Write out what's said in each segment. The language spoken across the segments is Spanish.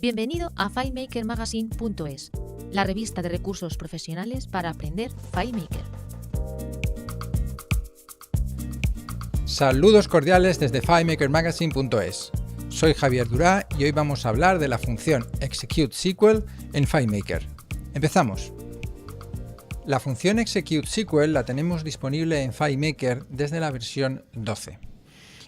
Bienvenido a FileMakerMagazine.es, la revista de recursos profesionales para aprender FileMaker. Saludos cordiales desde FileMakerMagazine.es. Soy Javier Durá y hoy vamos a hablar de la función ExecuteSQL en FileMaker. Empezamos. La función ExecuteSQL la tenemos disponible en FileMaker desde la versión 12.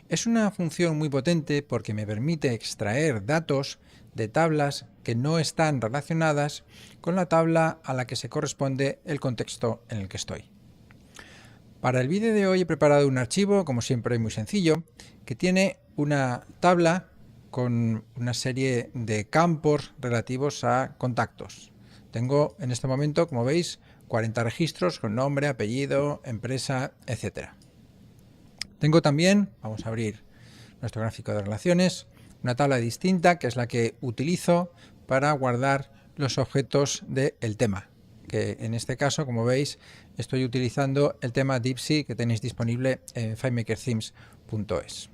Es una función muy potente porque me permite extraer datos de tablas que no están relacionadas con la tabla a la que se corresponde el contexto en el que estoy. Para el vídeo de hoy he preparado un archivo, como siempre muy sencillo, que tiene una tabla con una serie de campos relativos a contactos. Tengo en este momento, como veis, 40 registros con nombre, apellido, empresa, etc. Tengo también, vamos a abrir nuestro gráfico de relaciones, una tabla distinta que es la que utilizo para guardar los objetos del tema, que en este caso, como veis, estoy utilizando el tema DeepSea que tenéis disponible en FileMakerThemes.es.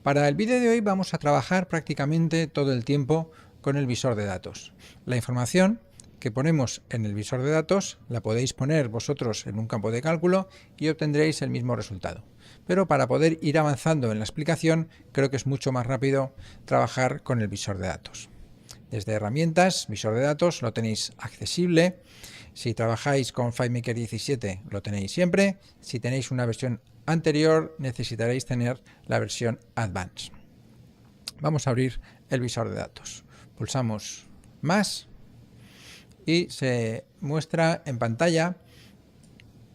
Para el vídeo de hoy vamos a trabajar prácticamente todo el tiempo con el visor de datos. La información que ponemos en el visor de datos la podéis poner vosotros en un campo de cálculo y obtendréis el mismo resultado. Pero para poder ir avanzando en la explicación, creo que es mucho más rápido trabajar con el visor de datos. Desde herramientas, visor de datos, lo tenéis accesible. Si trabajáis con FileMaker 17, lo tenéis siempre. Si tenéis una versión anterior, necesitaréis tener la versión Advanced. Vamos a abrir el visor de datos. Pulsamos más y se muestra en pantalla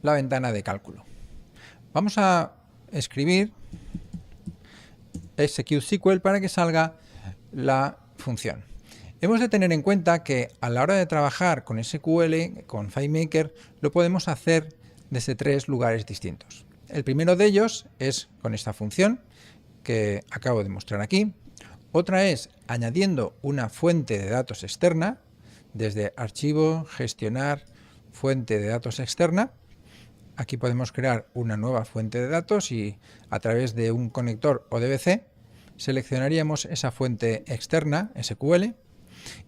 la ventana de cálculo. Vamos a escribir ExecuteSQL para que salga la función. Hemos de tener en cuenta que a la hora de trabajar con SQL, con FileMaker, lo podemos hacer desde tres lugares distintos. El primero de ellos es con esta función que acabo de mostrar aquí. Otra es añadiendo una fuente de datos externa, desde archivo, gestionar, fuente de datos externa. Aquí podemos crear una nueva fuente de datos y a través de un conector ODBC seleccionaríamos esa fuente externa, SQL.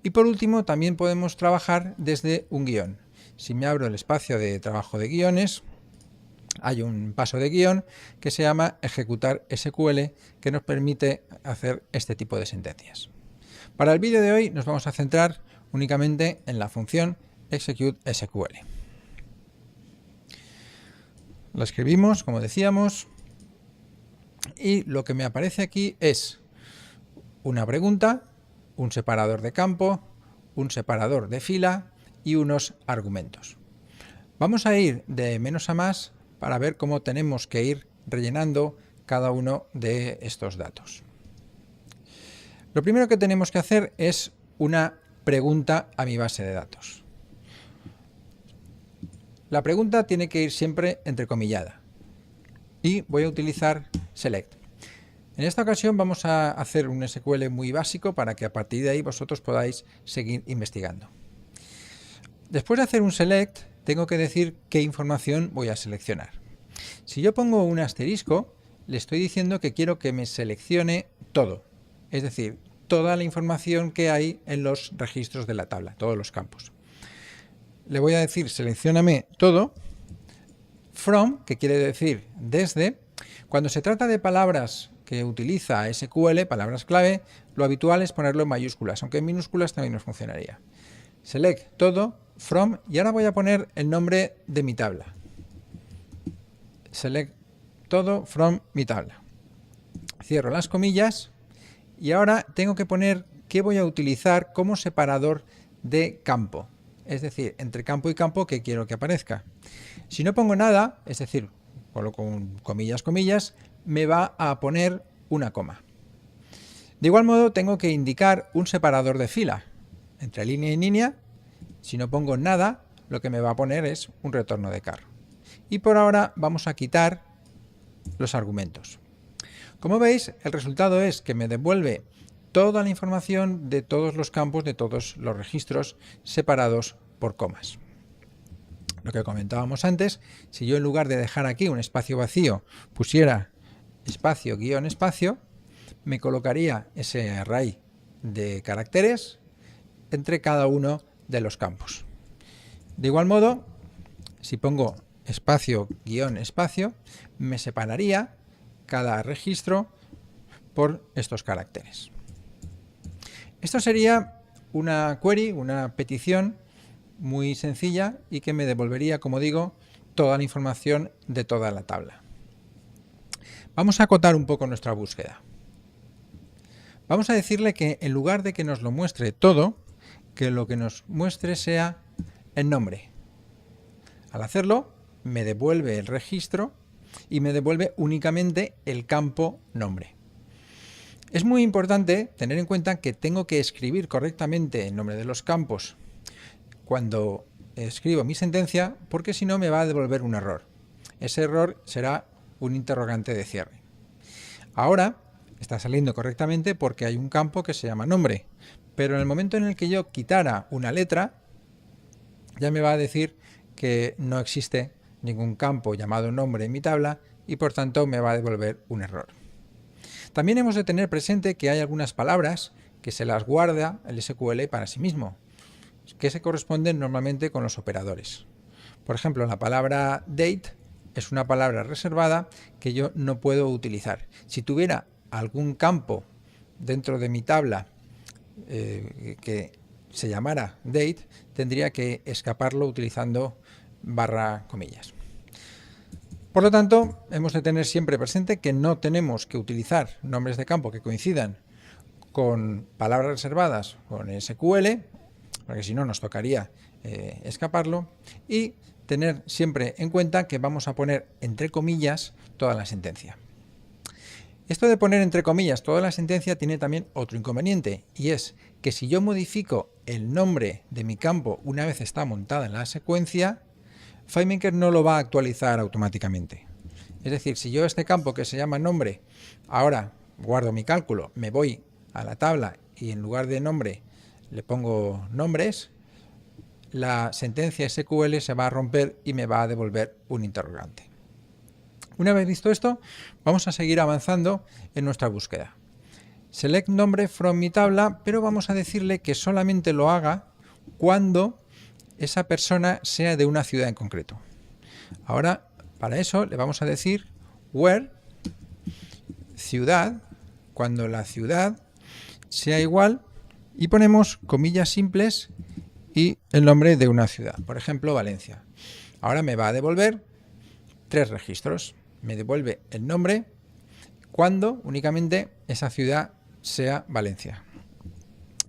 Y por último también podemos trabajar desde un guión. Si me abro el espacio de trabajo de guiones, hay un paso de guión que se llama ejecutar SQL que nos permite hacer este tipo de sentencias. Para el vídeo de hoy nos vamos a centrar únicamente en la función ExecuteSQL. Lo escribimos, como decíamos, y lo que me aparece aquí es una pregunta, un separador de campo, un separador de fila y unos argumentos. Vamos a ir de menos a más para ver cómo tenemos que ir rellenando cada uno de estos datos. Lo primero que tenemos que hacer es una pregunta a mi base de datos. La pregunta tiene que ir siempre entrecomillada y voy a utilizar select. En esta ocasión vamos a hacer un SQL muy básico para que a partir de ahí vosotros podáis seguir investigando. Después de hacer un select, tengo que decir qué información voy a seleccionar. Si yo pongo un asterisco, le estoy diciendo que quiero que me seleccione todo, es decir, toda la información que hay en los registros de la tabla, todos los campos. Le voy a decir seleccióname todo, from, que quiere decir desde. Cuando se trata de palabras que utiliza SQL, palabras clave, lo habitual es ponerlo en mayúsculas, aunque en minúsculas también nos funcionaría. Select todo, from, y ahora voy a poner el nombre de mi tabla. Select todo, from, mi tabla. Cierro las comillas y ahora tengo que poner qué voy a utilizar como separador de campo. Es decir, entre campo y campo que quiero que aparezca. Si no pongo nada, es decir, coloco un comillas, comillas, me va a poner una coma. De igual modo tengo que indicar un separador de fila. Entre línea y línea, si no pongo nada, lo que me va a poner es un retorno de carro. Y por ahora vamos a quitar los argumentos. Como veis, el resultado es que me devuelve toda la información de todos los campos, de todos los registros separados por comas. Lo que comentábamos antes, si yo en lugar de dejar aquí un espacio vacío pusiera espacio guión espacio, me colocaría ese array de caracteres entre cada uno de los campos. De igual modo, si pongo espacio guión espacio, me separaría cada registro por estos caracteres. Esto sería una query, una petición muy sencilla y que me devolvería, como digo, toda la información de toda la tabla. Vamos a acotar un poco nuestra búsqueda. Vamos a decirle que en lugar de que nos lo muestre todo, que lo que nos muestre sea el nombre. Al hacerlo, me devuelve el registro y me devuelve únicamente el campo nombre. Es muy importante tener en cuenta que tengo que escribir correctamente el nombre de los campos cuando escribo mi sentencia, porque si no me va a devolver un error. Ese error será un interrogante de cierre. Ahora está saliendo correctamente porque hay un campo que se llama nombre, pero en el momento en el que yo quitara una letra, ya me va a decir que no existe ningún campo llamado nombre en mi tabla y por tanto me va a devolver un error. También hemos de tener presente que hay algunas palabras que se las guarda el SQL para sí mismo, que se corresponden normalmente con los operadores. Por ejemplo, la palabra date es una palabra reservada que yo no puedo utilizar. Si tuviera algún campo dentro de mi tabla que se llamara date, tendría que escaparlo utilizando barra comillas. Por lo tanto, hemos de tener siempre presente que no tenemos que utilizar nombres de campo que coincidan con palabras reservadas con SQL, porque si no nos tocaría escaparlo, y tener siempre en cuenta que vamos a poner entre comillas toda la sentencia. Esto de poner entre comillas toda la sentencia tiene también otro inconveniente, y es que si yo modifico el nombre de mi campo una vez está montada en la secuencia, FileMaker no lo va a actualizar automáticamente. Es decir, si yo este campo que se llama nombre, ahora guardo mi cálculo, me voy a la tabla y en lugar de nombre le pongo nombres, la sentencia SQL se va a romper y me va a devolver un interrogante. Una vez visto esto, vamos a seguir avanzando en nuestra búsqueda. Select nombre from mi tabla, pero vamos a decirle que solamente lo haga cuando esa persona sea de una ciudad en concreto. Ahora, para eso le vamos a decir where ciudad, cuando la ciudad sea igual, y ponemos comillas simples y el nombre de una ciudad, por ejemplo Valencia. Ahora me va a devolver 3 registros. Me devuelve el nombre cuando únicamente esa ciudad sea Valencia.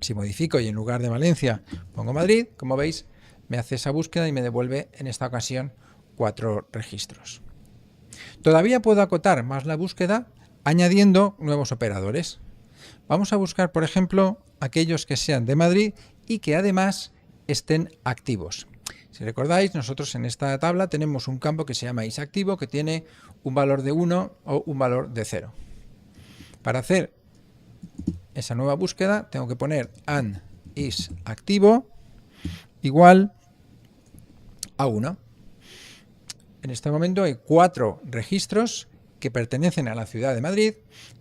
Si modifico y en lugar de Valencia pongo Madrid, como veis, me hace esa búsqueda y me devuelve en esta ocasión 4 registros. Todavía puedo acotar más la búsqueda añadiendo nuevos operadores. Vamos a buscar, por ejemplo, aquellos que sean de Madrid y que además estén activos. Si recordáis, nosotros en esta tabla tenemos un campo que se llama isActivo, que tiene un valor de 1 o un valor de 0. Para hacer esa nueva búsqueda tengo que poner and isActivo igual a 1. En este momento hay 4 registros que pertenecen a la ciudad de Madrid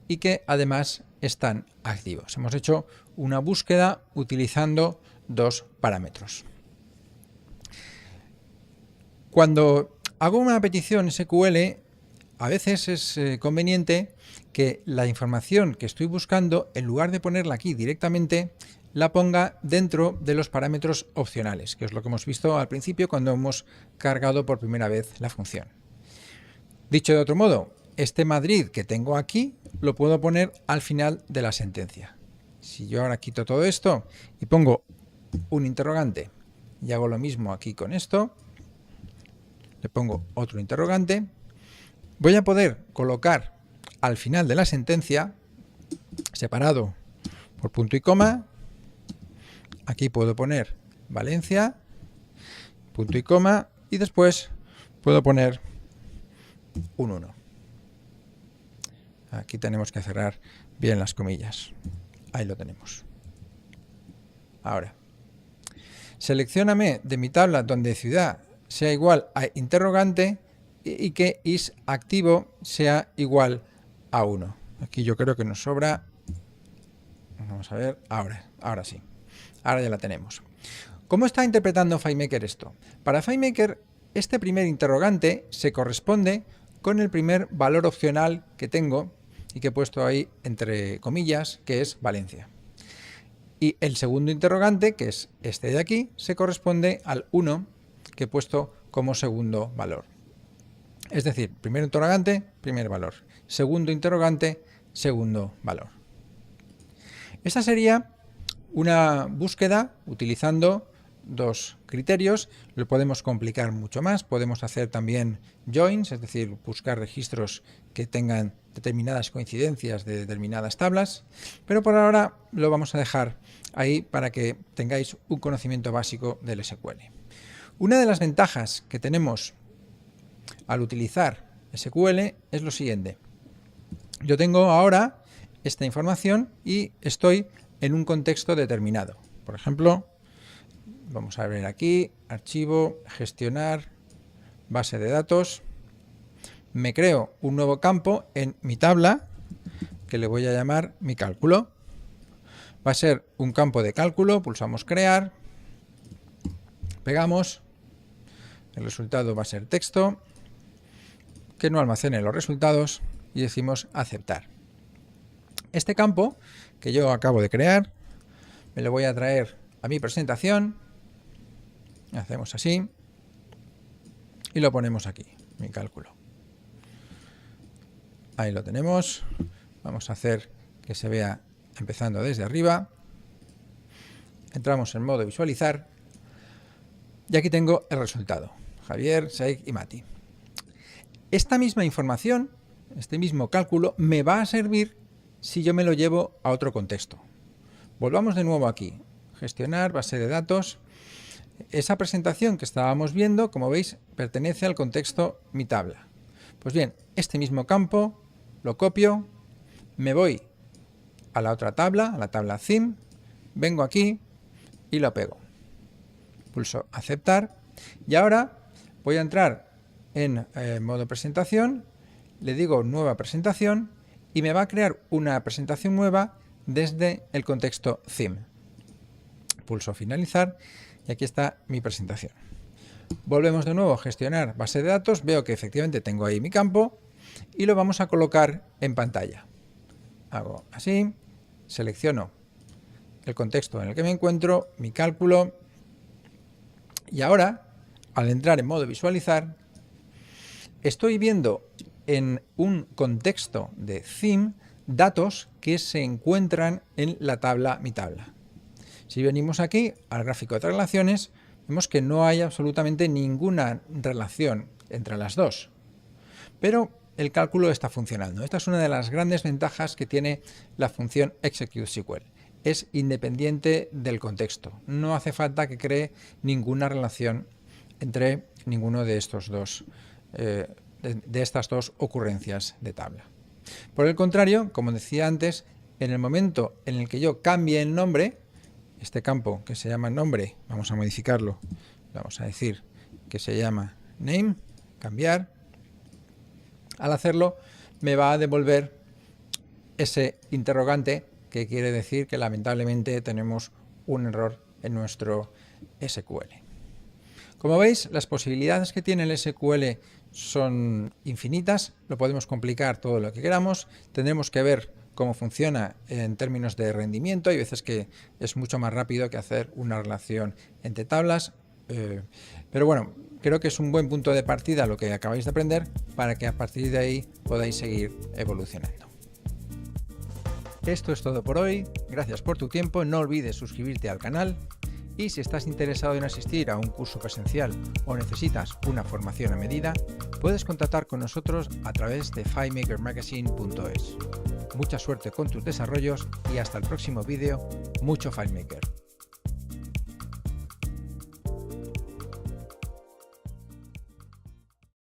y que además están activos. Hemos hecho una búsqueda utilizando 2 parámetros. Cuando hago una petición SQL, a veces es conveniente que la información que estoy buscando, en lugar de ponerla aquí directamente, la ponga dentro de los parámetros opcionales, que es lo que hemos visto al principio cuando hemos cargado por primera vez la función. Dicho de otro modo, este Madrid que tengo aquí lo puedo poner al final de la sentencia. Si yo ahora quito todo esto y pongo un interrogante y hago lo mismo aquí con esto, le pongo otro interrogante, voy a poder colocar al final de la sentencia, separado por punto y coma, aquí puedo poner Valencia, punto y coma, y después puedo poner un 1. Aquí tenemos que cerrar bien las comillas. Ahí lo tenemos. Ahora, seleccióname de mi tabla donde ciudad sea igual a interrogante y que isActivo sea igual a 1. Aquí yo creo que nos sobra. Vamos Vamos a ver, ahora sí. Ahora ya la tenemos. ¿Cómo está interpretando FileMaker esto? Para FileMaker, este primer interrogante se corresponde con el primer valor opcional que tengo y que he puesto ahí entre comillas, que es Valencia. Y el segundo interrogante, que es este de aquí, se corresponde al 1 que he puesto como segundo valor. Es decir, primer interrogante, primer valor. Segundo interrogante, segundo valor. Esta sería una búsqueda utilizando dos criterios. Lo podemos complicar mucho más. Podemos hacer también joins, es decir, buscar registros que tengan determinadas coincidencias de determinadas tablas. Pero por ahora lo vamos a dejar ahí para que tengáis un conocimiento básico del SQL. Una de las ventajas que tenemos al utilizar SQL es lo siguiente. Yo tengo ahora esta información y estoy en un contexto determinado. Por ejemplo, vamos a ver aquí, archivo, gestionar, base de datos. Me creo un nuevo campo en mi tabla que le voy a llamar mi cálculo. Va a ser un campo de cálculo, pulsamos crear, pegamos, el resultado va a ser texto, que no almacene los resultados y decimos aceptar. Este campo que yo acabo de crear, me lo voy a traer a mi presentación, hacemos así y lo ponemos aquí, mi cálculo. Ahí lo tenemos, vamos a hacer que se vea empezando desde arriba, entramos en modo visualizar y aquí tengo el resultado, Javier, Sheikh y Mati. Esta misma información, este mismo cálculo, me va a servir si yo me lo llevo a otro contexto. Volvamos de nuevo aquí, gestionar, base de datos. Esa presentación que estábamos viendo, como veis, pertenece al contexto mi tabla. Pues bien, este mismo campo lo copio, me voy a la otra tabla, a la tabla theme, vengo aquí y lo pego. Pulso aceptar y ahora voy a entrar en modo presentación, le digo nueva presentación y me va a crear una presentación nueva desde el contexto theme. Pulso finalizar y aquí está mi presentación. Volvemos de nuevo a gestionar base de datos, veo que efectivamente tengo ahí mi campo y lo vamos a colocar en pantalla. Hago así, selecciono el contexto en el que me encuentro, mi cálculo y ahora, al entrar en modo visualizar, estoy viendo en un contexto de theme datos que se encuentran en la tabla mi tabla. Si venimos aquí al gráfico de relaciones, vemos que no hay absolutamente ninguna relación entre las dos. Pero el cálculo está funcionando. Esta es una de las grandes ventajas que tiene la función ExecuteSQL. Es independiente del contexto. No hace falta que cree ninguna relación entre ninguno de estos dos de estas dos ocurrencias de tabla. Por el contrario, como decía antes, en el momento en el que yo cambie el nombre, este campo que se llama nombre, vamos a modificarlo, vamos a decir que se llama name, cambiar, al hacerlo me va a devolver ese interrogante que quiere decir que lamentablemente tenemos un error en nuestro SQL. Como veis, las posibilidades que tiene el SQL son infinitas, lo podemos complicar todo lo que queramos, tendremos que ver cómo funciona en términos de rendimiento, hay veces que es mucho más rápido que hacer una relación entre tablas, pero bueno, creo que es un buen punto de partida lo que acabáis de aprender para que a partir de ahí podáis seguir evolucionando. Esto es todo por hoy, gracias por tu tiempo, no olvides suscribirte al canal. Y si estás interesado en asistir a un curso presencial o necesitas una formación a medida, puedes contactar con nosotros a través de FileMakerMagazine.es. Mucha suerte con tus desarrollos y hasta el próximo vídeo. Mucho FileMaker.